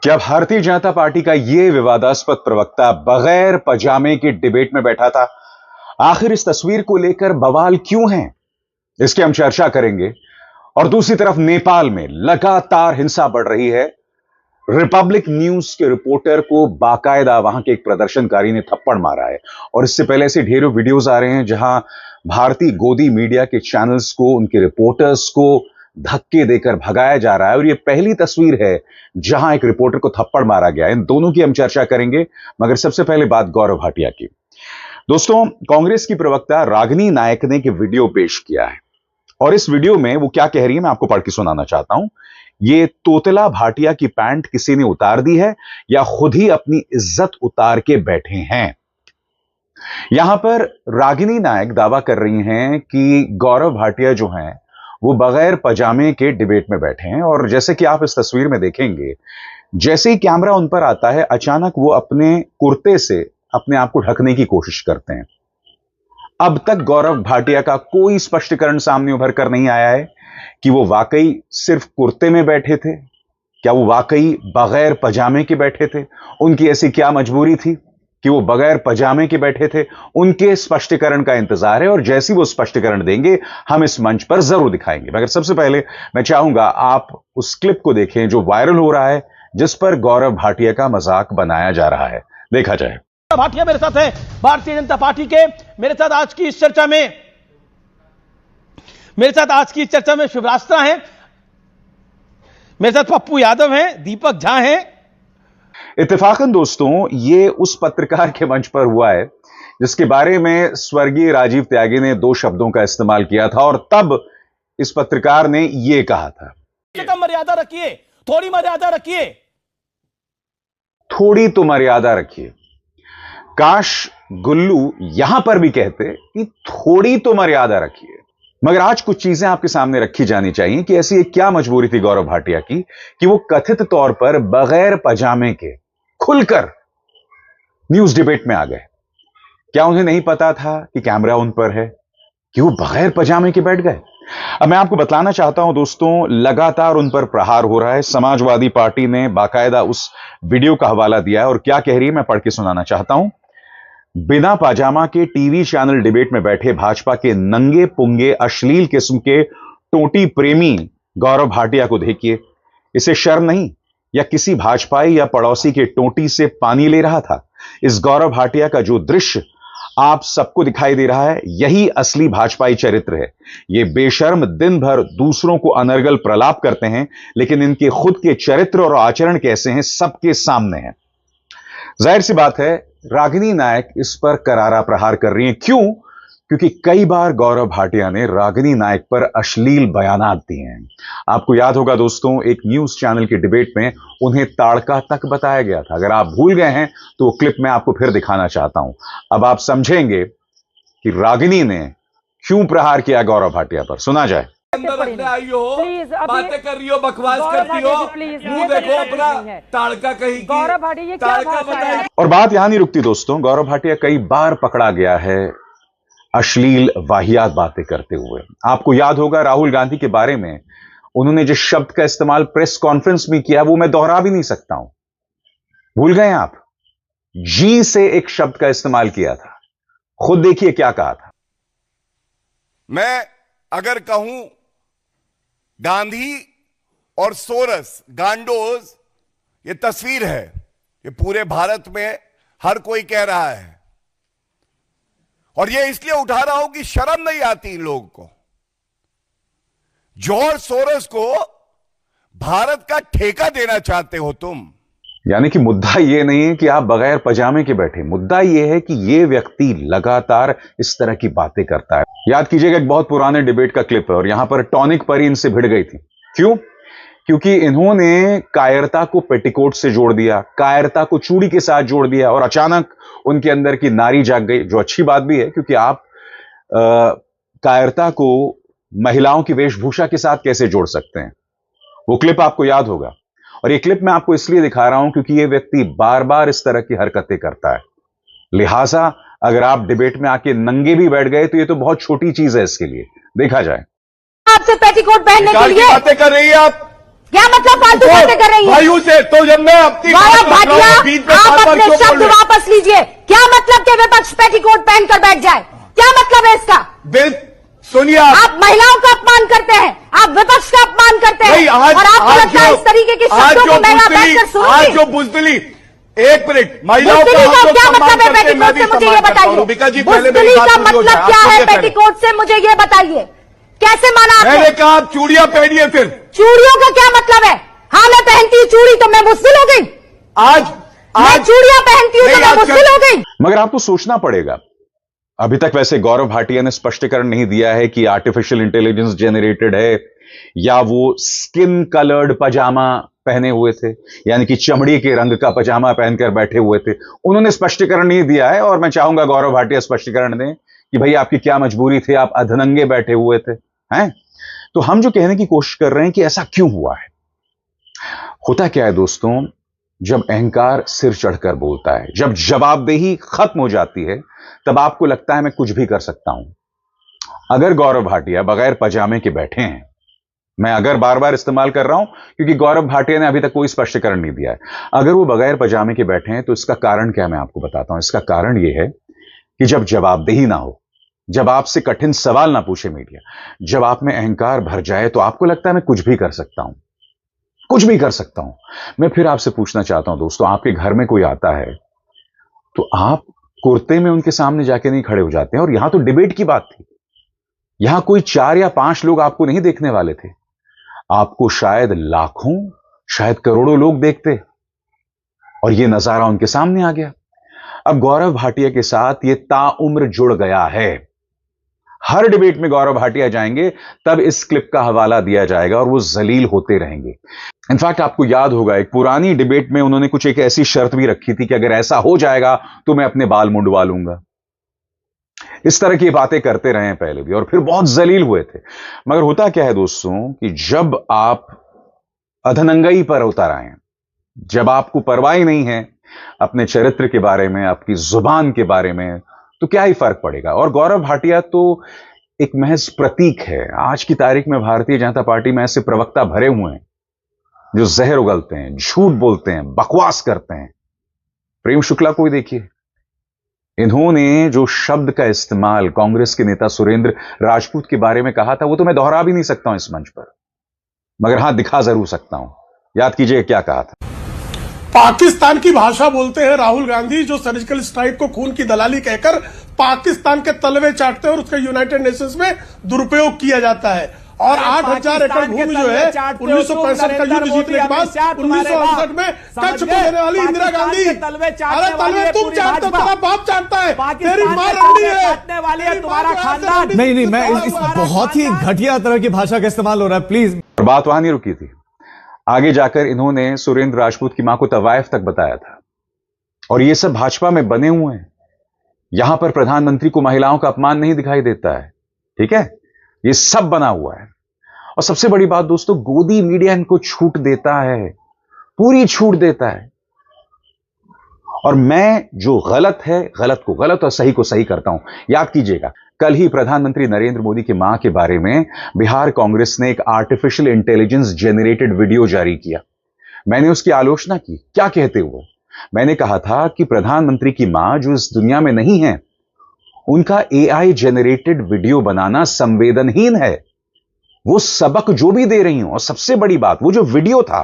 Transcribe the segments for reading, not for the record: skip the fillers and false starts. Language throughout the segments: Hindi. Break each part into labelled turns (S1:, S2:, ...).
S1: क्या भारतीय जनता पार्टी का यह विवादास्पद प्रवक्ता बगैर पजामे के डिबेट में बैठा था? आखिर इस तस्वीर को लेकर बवाल क्यों है, इसकी हम चर्चा करेंगे। और दूसरी तरफ नेपाल में लगातार हिंसा बढ़ रही है। रिपब्लिक न्यूज के रिपोर्टर को बाकायदा वहां के एक प्रदर्शनकारी ने थप्पड़ मारा है। और इससे पहले से ढेरों वीडियोस आ रहे हैं जहां भारतीय गोदी मीडिया के चैनल्स को, उनके रिपोर्टर्स को धक्के देकर भगाया जा रहा है। और यह पहली तस्वीर है जहां एक रिपोर्टर को थप्पड़ मारा गया है। इन दोनों की हम चर्चा करेंगे, मगर सबसे पहले बात गौरव भाटिया की। दोस्तों, कांग्रेस की प्रवक्ता रागिनी नायक ने एक वीडियो पेश किया है और इस वीडियो में वो क्या कह रही है मैं आपको पढ़ के सुनाना चाहता हूं। ये तोतला भाटिया की पैंट किसी ने उतार दी है या खुद ही अपनी इज्जत उतार के बैठे हैं। यहां पर रागिनी नायक दावा कर रही हैं कि गौरव भाटिया जो हैं वो बगैर पजामे के डिबेट में बैठे हैं। और जैसे कि आप इस तस्वीर में देखेंगे, जैसे ही कैमरा उन पर आता है अचानक वो अपने कुर्ते से अपने आप को ढकने की कोशिश करते हैं। अब तक गौरव भाटिया का कोई स्पष्टीकरण सामने उभर कर नहीं आया है कि वो वाकई सिर्फ कुर्ते में बैठे थे, क्या वो वाकई बगैर पजामे के बैठे थे, उनकी ऐसी क्या मजबूरी थी कि वो बगैर पजामे के बैठे थे। उनके स्पष्टीकरण का इंतजार है और जैसी वो स्पष्टीकरण देंगे हम इस मंच पर जरूर दिखाएंगे। मगर सबसे पहले मैं चाहूंगा आप उस क्लिप को देखें जो वायरल हो रहा है, जिस पर गौरव भाटिया का मजाक बनाया जा रहा है। देखा जाए।
S2: भाटिया मेरे साथ है भारतीय जनता पार्टी के। मेरे साथ आज की इस चर्चा में शिवरास्त्रा हैं, मेरे साथ पप्पू यादव हैं, दीपक झा हैं।
S1: इत्तेफाकन दोस्तों, ये उस पत्रकार के मंच पर हुआ है जिसके बारे में स्वर्गीय राजीव त्यागी ने 2 शब्दों का इस्तेमाल किया था और तब इस पत्रकार ने यह कहा था,
S2: मर्यादा रखिए, थोड़ी मर्यादा रखिए,
S1: थोड़ी तो मर्यादा रखिए। काश गुल्लू यहां पर भी कहते कि थोड़ी तो मर्यादा रखिए। मगर आज कुछ चीजें आपके सामने रखी जानी चाहिए कि ऐसी क्या मजबूरी थी गौरव भाटिया की कि वो कथित तौर पर बगैर पजामे के खुलकर न्यूज डिबेट में आ गए। क्या उन्हें नहीं पता था कि कैमरा उन पर है कि वो बगैर पजामे के बैठ गए? अब मैं आपको बतलाना चाहता हूं दोस्तों, लगातार उन पर प्रहार हो रहा है। समाजवादी पार्टी ने बाकायदा उस वीडियो का हवाला दिया है और क्या कह रही है मैं पढ़ के सुनाना चाहता हूं। बिना पाजामा के टीवी चैनल डिबेट में बैठे भाजपा के नंगे पुंगे अश्लील किस्म के टोटी प्रेमी गौरव भाटिया को देखिए। इसे शर्म नहीं या किसी भाजपाई या पड़ोसी के टोटी से पानी ले रहा था। इस गौरव भाटिया का जो दृश्य आप सबको दिखाई दे रहा है, यही असली भाजपाई चरित्र है। ये बेशर्म दिन भर दूसरों को अनर्गल प्रलाप करते हैं, लेकिन इनके खुद के चरित्र और आचरण कैसे हैं सबके सामने है। जाहिर सी बात है रागिनी नायक इस पर करारा प्रहार कर रही हैं। क्यों? क्योंकि कई बार गौरव भाटिया ने रागिनी नायक पर अश्लील बयानात दिए हैं। आपको याद होगा दोस्तों, एक न्यूज चैनल के डिबेट में उन्हें ताड़का तक बताया गया था। अगर आप भूल गए हैं तो वो क्लिप मैं आपको फिर दिखाना चाहता हूं। अब आप समझेंगे कि रागिनी ने क्यों प्रहार किया गौरव भाटिया पर। सुना जाए।
S3: अंदर रखने आई हो, बातें कर रही हो, बकवास करती हो, मुंह देखो अपना, ताड़का कहीं की, ताड़का बताइए।
S1: और बात यहां नहीं रुकती दोस्तों, गौरव भाटिया कई बार पकड़ा गया है अश्लील वाहियात बातें करते हुए। आपको याद होगा राहुल गांधी के बारे में उन्होंने जिस शब्द का इस्तेमाल प्रेस कॉन्फ्रेंस में किया वो मैं दोहरा भी नहीं सकता हूं। भूल गए आप? जी से एक शब्द का इस्तेमाल किया था। खुद देखिए क्या कहा था।
S4: मैं अगर कहूं गांधी और सोरस, गांडोज, ये तस्वीर है, ये पूरे भारत में हर कोई कह रहा है और ये इसलिए उठा रहा हूं कि शर्म नहीं आती इन लोगों को। जॉर्ज सोरस को भारत का ठेका देना चाहते हो तुम।
S1: यानी कि मुद्दा यह नहीं है कि आप बगैर पजामे के बैठे, मुद्दा यह है कि यह व्यक्ति लगातार इस तरह की बातें करता है। याद कीजिएगा, एक बहुत पुराने डिबेट का क्लिप है और यहां पर टॉनिक परी इनसे भिड़ गई थी। क्यों? क्योंकि इन्होंने कायरता को पेटिकोट से जोड़ दिया, कायरता को चूड़ी के साथ जोड़ दिया और अचानक उनके अंदर की नारी जाग गई। जो अच्छी बात भी है, क्योंकि आप कायरता को महिलाओं की वेशभूषा के साथ कैसे जोड़ सकते हैं। वो क्लिप आपको याद होगा। और ये क्लिप मैं आपको इसलिए दिखा रहा हूं क्योंकि ये व्यक्ति बार बार इस तरह की हरकतें करता है। लिहाजा अगर आप डिबेट में आके नंगे भी बैठ गए तो ये तो बहुत छोटी चीज है इसके लिए। देखा जाए।
S5: आपसे पेटीकोट पहनने के लिए
S4: बातें कर रही है आप।
S5: क्या मतलब फालतू बातें कर रही है
S3: भाइयों से? तो जब मैं अपनी
S5: गौरव भाटिया,
S3: बीच में
S5: आप
S3: बार-बार
S5: अपने
S3: क्यों बोल
S5: शब्द
S3: रहे हैं?
S5: वापस लीजिए। क्या मतलब के विपक्ष पेटीकोट पहनकर बैठ जाए? क्या मतलब है इसका?
S3: सुनिए,
S5: आप महिलाओं का अपमान करते हैं, आप विपक्ष का अपमान करते हैं, और आपको लगता है इस तरीके के शब्दों को मैं यहाँ बैठकर
S3: आज
S5: सुनूंगी?
S3: जो बुजदिली, एक मिनट, महिलाओं का
S5: बुजदिली का
S3: हम लोग
S5: क्या
S3: सम्मान
S5: मतलब है
S3: करते हैं, मैं
S5: पेटीकोट
S3: भी
S5: से? मुझे ये
S3: सम्मान करता हूं।
S5: बताइए,
S3: रूबिका जी, पहले मेरी
S5: बुजदिली
S3: बात
S5: का
S3: पूरी हो
S5: मतलब
S3: जाए,
S5: क्या
S3: आप
S5: है
S3: सुनिए पहले।
S5: पेटीकोट से? मुझे ये बताइए, कैसे माना आपने?
S3: मैंने कहा आप चूड़ियां पहनिए फिर।
S5: चूड़ियों का क्या मतलब है? हाँ, मैं पहनती हूँ चूड़ी तो मैं बुजदिल हो गई? मैं चूड़ियां पहनती हूँ तो मैं बुजदिल हो गई?
S1: मगर आपको सोचना पड़ेगा। अभी तक वैसे गौरव भाटिया ने स्पष्टीकरण नहीं दिया है कि आर्टिफिशियल इंटेलिजेंस जेनरेटेड है या वो स्किन कलर्ड पजामा पहने हुए थे, यानी कि चमड़ी के रंग का पजामा पहनकर बैठे हुए थे। उन्होंने स्पष्टीकरण नहीं दिया है और मैं चाहूंगा गौरव भाटिया स्पष्टीकरण दें कि भाई आपकी क्या मजबूरी थी, आप अधनंगे बैठे हुए थे, हैं? तो हम जो कहने की कोशिश कर रहे हैं कि ऐसा क्यों हुआ है। होता क्या है दोस्तों, जब अहंकार सिर चढ़कर बोलता है, जब जवाबदेही खत्म हो जाती है, तब आपको लगता है मैं कुछ भी कर सकता हूं। अगर गौरव भाटिया बगैर पजामे के बैठे हैं, मैं अगर बार बार इस्तेमाल कर रहा हूं क्योंकि गौरव भाटिया ने अभी तक कोई स्पष्टीकरण नहीं दिया है, अगर वो बगैर पजामे के बैठे हैं तो इसका कारण क्या मैं आपको बताता हूं। इसका कारण यह है कि जब जवाबदेही ना हो, जब आपसे कठिन सवाल ना पूछे मीडिया, जब आप में अहंकार भर जाए, तो आपको लगता है मैं कुछ भी कर सकता हूं, कुछ भी कर सकता हूं। मैं फिर आपसे पूछना चाहता हूं दोस्तों, आपके घर में कोई आता है तो आप कुर्ते में उनके सामने जाके नहीं खड़े हो जाते हैं। और यहां तो डिबेट की बात थी, यहां कोई 4 या 5 लोग आपको नहीं देखने वाले थे, आपको शायद लाखों, शायद करोड़ों लोग देखते, और यह नजारा उनके सामने आ गया। अब गौरव भाटिया के साथ यह ताउम्र जुड़ गया है। हर डिबेट में गौरव भाटिया जाएंगे तब इस क्लिप का हवाला दिया जाएगा और वो जलील होते रहेंगे। इनफैक्ट आपको याद होगा एक पुरानी डिबेट में उन्होंने कुछ एक ऐसी शर्त भी रखी थी कि अगर ऐसा हो जाएगा तो मैं अपने बाल मुंडवा लूंगा। इस तरह की बातें करते रहे हैं पहले भी और फिर बहुत जलील हुए थे। मगर होता क्या है दोस्तों कि जब आप अधनंगई पर उतर आए, जब आपको परवाह ही नहीं है अपने चरित्र के बारे में, आपकी जुबान के बारे में, तो क्या ही फर्क पड़ेगा। और गौरव भाटिया तो एक महज प्रतीक है। आज की तारीख में भारतीय जनता पार्टी में ऐसे प्रवक्ता भरे हुए हैं जो जहर उगलते हैं, झूठ बोलते हैं, बकवास करते हैं। प्रेम शुक्ला को ही देखिए, इन्होंने जो शब्द का इस्तेमाल कांग्रेस के नेता सुरेंद्र राजपूत के बारे में कहा था वो तो मैं दोहरा भी नहीं सकता हूं इस मंच पर, मगर हां दिखा जरूर सकता हूं। याद कीजिए क्या कहा था।
S6: पाकिस्तान की भाषा बोलते हैं राहुल गांधी, जो सर्जिकल स्ट्राइक को खून की दलाली कहकर पाकिस्तान के तलवे चाटते हैं और उसका यूनाइटेड नेशंस में दुरुपयोग किया जाता है। और 8,000 एकड़ भूमि जो है 1965 का युद्ध जीतने के बाद 1968 में कच्छ को देने वाली इंदिरा गांधी, अरे तलवे तुम चाटते हो, तेरा बाप चाटता है, तेरी मां रंडी है,
S7: तुम्हारा खानदान। नहीं, मैं इस बहुत ही घटिया तरह की भाषा का इस्तेमाल हो रहा है, प्लीज।
S1: बात वहां नहीं रुकी थी, आगे जाकर इन्होंने सुरेंद्र राजपूत की मां को तवायफ तक बताया था। और ये सब भाजपा में बने हुए हैं। यहां पर प्रधानमंत्री को महिलाओं का अपमान नहीं दिखाई देता है, ठीक है, ये सब बना हुआ है। और सबसे बड़ी बात दोस्तों, गोदी मीडिया इनको छूट देता है, पूरी छूट देता है। और मैं जो गलत है गलत को गलत और सही को सही करता हूं। याद कीजिएगा, कल ही प्रधानमंत्री नरेंद्र मोदी की मां के बारे में बिहार कांग्रेस ने एक आर्टिफिशियल इंटेलिजेंस जेनरेटेड वीडियो जारी किया। मैंने उसकी आलोचना की। क्या कहते हुए मैंने कहा था कि प्रधानमंत्री की मां जो इस दुनिया में नहीं है, उनका एआई जेनरेटेड वीडियो बनाना संवेदनहीन है। वो सबक जो भी दे रही हूं, और सबसे बड़ी बात, वो जो वीडियो था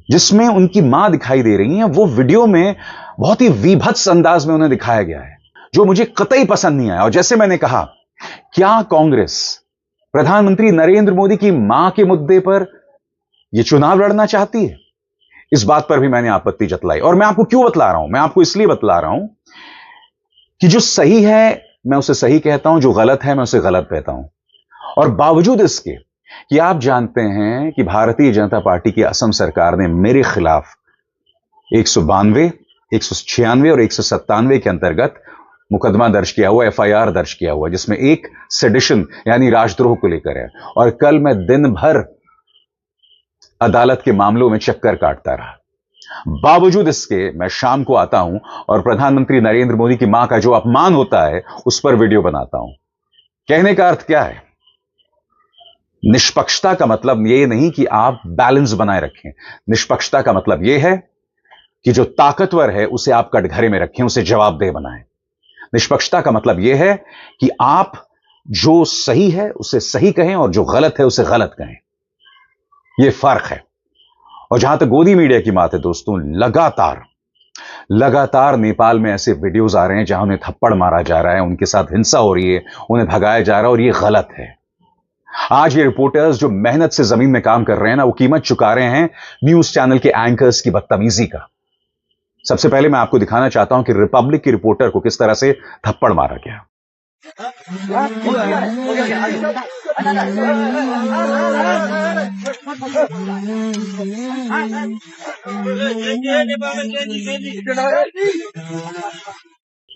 S1: जिसमें उनकी मां दिखाई दे रही है, वो वीडियो में बहुत ही विभत्स अंदाज में उन्हें दिखाया गया है, जो मुझे कतई पसंद नहीं आया। और जैसे मैंने कहा, क्या कांग्रेस प्रधानमंत्री नरेंद्र मोदी की मां के मुद्दे पर यह चुनाव लड़ना चाहती है? इस बात पर भी मैंने आपत्ति जतलाई। और मैं आपको क्यों बतला रहा हूं? मैं आपको इसलिए बतला रहा हूं कि जो सही है मैं उसे सही कहता हूं, जो गलत है मैं उसे गलत कहता हूं। और बावजूद इसके कि आप जानते हैं कि भारतीय जनता पार्टी की असम सरकार ने मेरे खिलाफ 192, 196 और 197 के अंतर्गत मुकदमा दर्ज किया हुआ, एफआईआर दर्ज किया हुआ, जिसमें एक सेडिशन यानी राजद्रोह को लेकर है। और कल मैं दिन भर अदालत के मामलों में चक्कर काटता रहा। बावजूद इसके मैं शाम को आता हूं और प्रधानमंत्री नरेंद्र मोदी की मां का जो अपमान होता है उस पर वीडियो बनाता हूं। कहने का अर्थ क्या है? निष्पक्षता का मतलब यह नहीं कि आप बैलेंस बनाए रखें। निष्पक्षता का मतलब यह है कि जो ताकतवर है उसे आप कटघरे में रखें, उसे जवाबदेह बनाएं। निष्पक्षता का मतलब यह है कि आप जो सही है उसे सही कहें और जो गलत है उसे गलत कहें। यह फर्क है। और जहां तक गोदी मीडिया की बात है दोस्तों, लगातार नेपाल में ऐसे वीडियोस आ रहे हैं जहां उन्हें थप्पड़ मारा जा रहा है, उनके साथ हिंसा हो रही है, उन्हें भगाया जा रहा है, और यह गलत है। आज ये रिपोर्टर्स जो मेहनत से जमीन में काम कर रहे हैं ना, वो कीमत चुका रहे हैं न्यूज चैनल के एंकर्स की बदतमीजी का। सबसे पहले मैं आपको दिखाना चाहता हूं कि रिपब्लिक की रिपोर्टर को किस तरह से थप्पड़ मारा गया।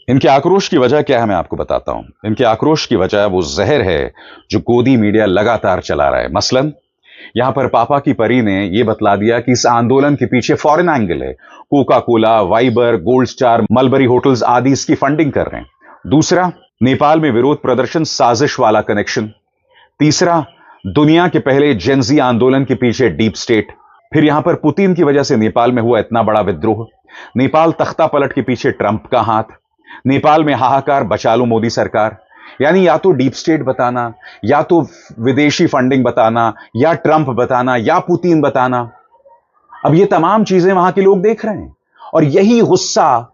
S1: इनके आक्रोश की वजह क्या है मैं आपको बताता हूं। इनके आक्रोश की वजह वो जहर है जो गोदी मीडिया लगातार चला रहा है। मसलन यहां पर पापा की परी ने यह बतला दिया कि इस आंदोलन के पीछे फॉरेन एंगल है। Coca Cola, Viber, gold star, mulberry hotels आदि इसकी फंडिंग कर रहे हैं। दूसरा, नेपाल में विरोध प्रदर्शन साजिश वाला कनेक्शन। तीसरा, दुनिया के पहले जेनजी आंदोलन के पीछे डीप स्टेट। फिर यहां पर पुतिन की वजह से नेपाल में हुआ इतना बड़ा विद्रोह। नेपाल तख्ता पलट के पीछे ट्रंप का हाथ। नेपाल में हाहाकार, बचा लो मोदी सरकार। यानी या तो डीप स्टेट बताना, या तो विदेशी फंडिंग बताना, या ट्रंप बताना, या पुतिन बताना। अब ये तमाम चीजें वहां के लोग देख रहे हैं और यही गुस्सा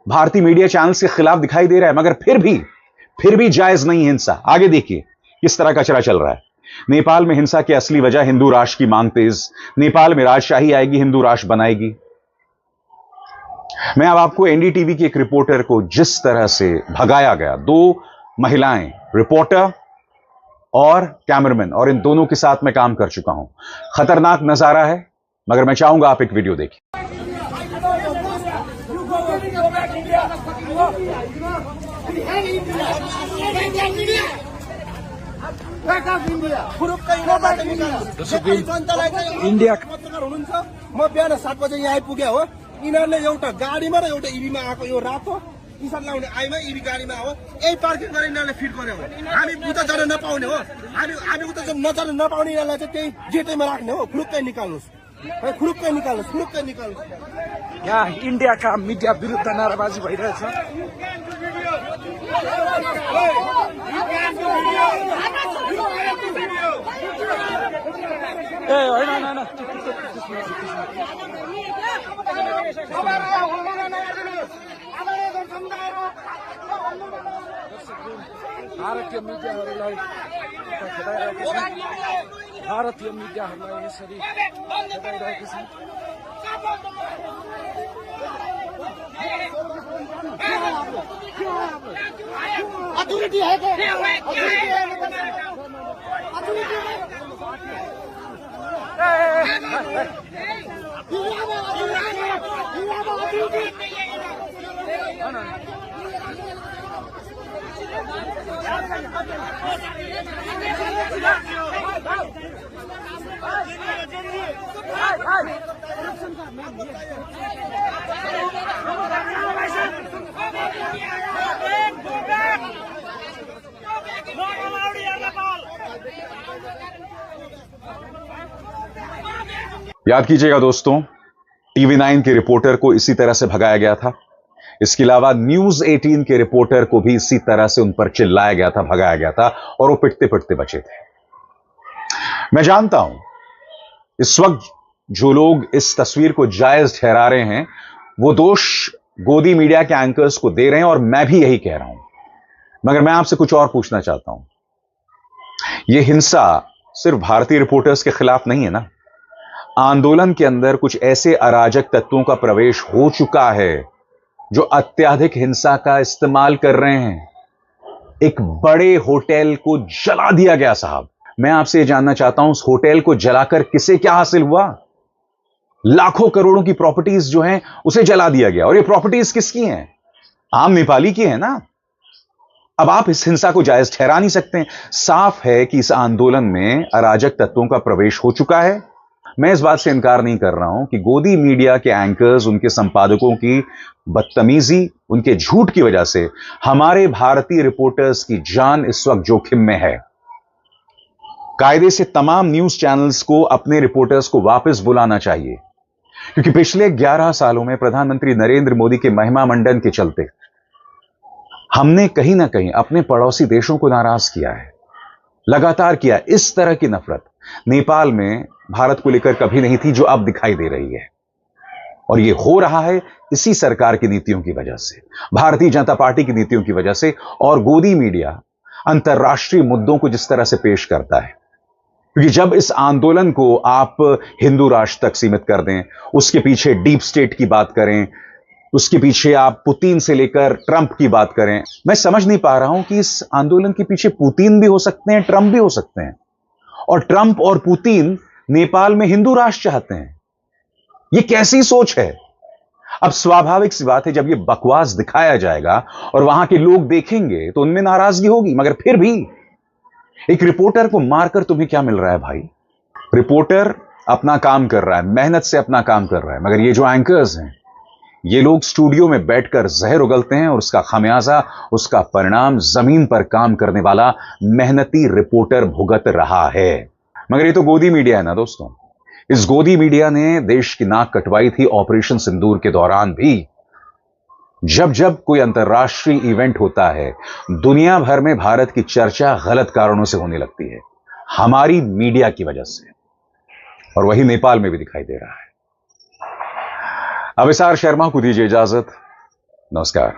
S1: भारतीय मीडिया चैनल्स के खिलाफ दिखाई दे रहा है। मगर फिर भी जायज नहीं हिंसा। आगे देखिए किस तरह कचरा चल रहा है। नेपाल में हिंसा की असली वजह हिंदू राष्ट्र की मांग तेज। नेपाल में राजशाही आएगी, हिंदू राष्ट्र बनाएगी। मैं अब आपको एनडीटीवी की एक रिपोर्टर को जिस तरह से भगाया गया, 2 महिलाएं, रिपोर्टर और कैमरामैन, और इन दोनों के साथ मैं काम कर चुका हूं। खतरनाक नजारा है, मगर मैं चाहूंगा आप एक वीडियो देखिए।
S8: इन्डिया म बिहान 7 बजे यहाँ आइपुग्यो हो। यिनीहरूले एउटा गाडीमा र एउटा इभीमा आएको, यो रातो टी सर्ट लाउने आइमा इभी गाडीमा हो, यही पार्किङ गरेर यिनीहरूले फिट गर्यो। हामी उता जान नपाउने हो, हामी उता नजान नपाउने, यिनीहरूलाई चाहिँ त्यही गेटैमा राख्ने हो। खुरुक्कै निकाल्नुहोस्, खुरुक्कै निकाल्नुहोस्। यहाँ इन्डियाका मिडिया विरुद्ध नाराबाजी भइरहेछ। ए होइन भारतीय मिडियाहरूलाई यसरी खेदाइरहेको छ। अथोरिटी है
S1: याद कीजिएगा दोस्तों, टीवी 9 के रिपोर्टर को इसी तरह से भगाया गया था। इसके अलावा न्यूज 18 के रिपोर्टर को भी इसी तरह से उन पर चिल्लाया गया था, भगाया गया था, और वो पिटते पिटते बचे थे। मैं जानता हूं इस वक्त जो लोग इस तस्वीर को जायज ठहरा रहे हैं वो दोष गोदी मीडिया के एंकर्स को दे रहे हैं, और मैं भी यही कह रहा हूं। मगर मैं आपसे कुछ और पूछना चाहता हूं। यह हिंसा सिर्फ भारतीय रिपोर्टर्स के खिलाफ नहीं है ना। आंदोलन के अंदर कुछ ऐसे अराजक तत्वों का प्रवेश हो चुका है जो अत्यधिक हिंसा का इस्तेमाल कर रहे हैं। एक बड़े होटल को जला दिया गया साहब। मैं आपसे यह जानना चाहता हूं, उस होटल को जलाकर किसे क्या हासिल हुआ? लाखों करोड़ों की प्रॉपर्टीज जो हैं उसे जला दिया गया, और ये प्रॉपर्टीज किसकी हैं? आम नेपाली की है ना। अब आप इस हिंसा को जायज ठहरा नहीं सकते। साफ है कि इस आंदोलन में अराजक तत्वों का प्रवेश हो चुका है। मैं इस बात से इनकार नहीं कर रहा हूं कि गोदी मीडिया के एंकर्स, उनके संपादकों की बदतमीजी, उनके झूठ की वजह से हमारे भारतीय रिपोर्टर्स की जान इस वक्त जोखिम में है। कायदे से तमाम न्यूज चैनल्स को अपने रिपोर्टर्स को वापस बुलाना चाहिए, क्योंकि पिछले 11 सालों में प्रधानमंत्री नरेंद्र मोदी के महिमा मंडन के चलते हमने कहीं ना कहीं अपने पड़ोसी देशों को नाराज किया है, लगातार किया। इस तरह की नफरत नेपाल में भारत को लेकर कभी नहीं थी, जो अब दिखाई दे रही है। और यह हो रहा है इसी सरकार की नीतियों की वजह से, भारतीय जनता पार्टी की नीतियों की वजह से, और गोदी मीडिया अंतर्राष्ट्रीय मुद्दों को जिस तरह से पेश करता है। क्योंकि जब इस आंदोलन को आप हिंदू राष्ट्र तक सीमित कर दें, उसके पीछे डीप स्टेट की बात करें, उसके पीछे आप पुतिन से लेकर ट्रंप की बात करें, मैं समझ नहीं पा रहा हूं कि इस आंदोलन के पीछे पुतिन भी हो सकते हैं, ट्रंप भी हो सकते हैं, और ट्रंप और पुतिन नेपाल में हिंदू राष्ट्र चाहते हैं। यह कैसी सोच है? अब स्वाभाविक सी बात है, जब यह बकवास दिखाया जाएगा और वहां के लोग देखेंगे तो उनमें नाराजगी होगी। मगर फिर भी एक रिपोर्टर को मारकर तुम्हें क्या मिल रहा है भाई? रिपोर्टर अपना काम कर रहा है, मेहनत से अपना काम कर रहा है, मगर ये जो एंकर्स हैं, ये लोग स्टूडियो में बैठकर जहर उगलते हैं और उसका खामियाजा, उसका परिणाम जमीन पर काम करने वाला मेहनती रिपोर्टर भुगत रहा है। मगर ये तो गोदी मीडिया है ना दोस्तों। इस गोदी मीडिया ने देश की नाक कटवाई थी ऑपरेशन सिंदूर के दौरान भी। जब जब कोई अंतर्राष्ट्रीय इवेंट होता है, दुनिया भर में भारत की चर्चा गलत कारणों से होने लगती है, हमारी मीडिया की वजह से। और वही नेपाल में भी दिखाई दे रहा है। अविसार शर्मा को दीजिए इजाजत। नमस्कार।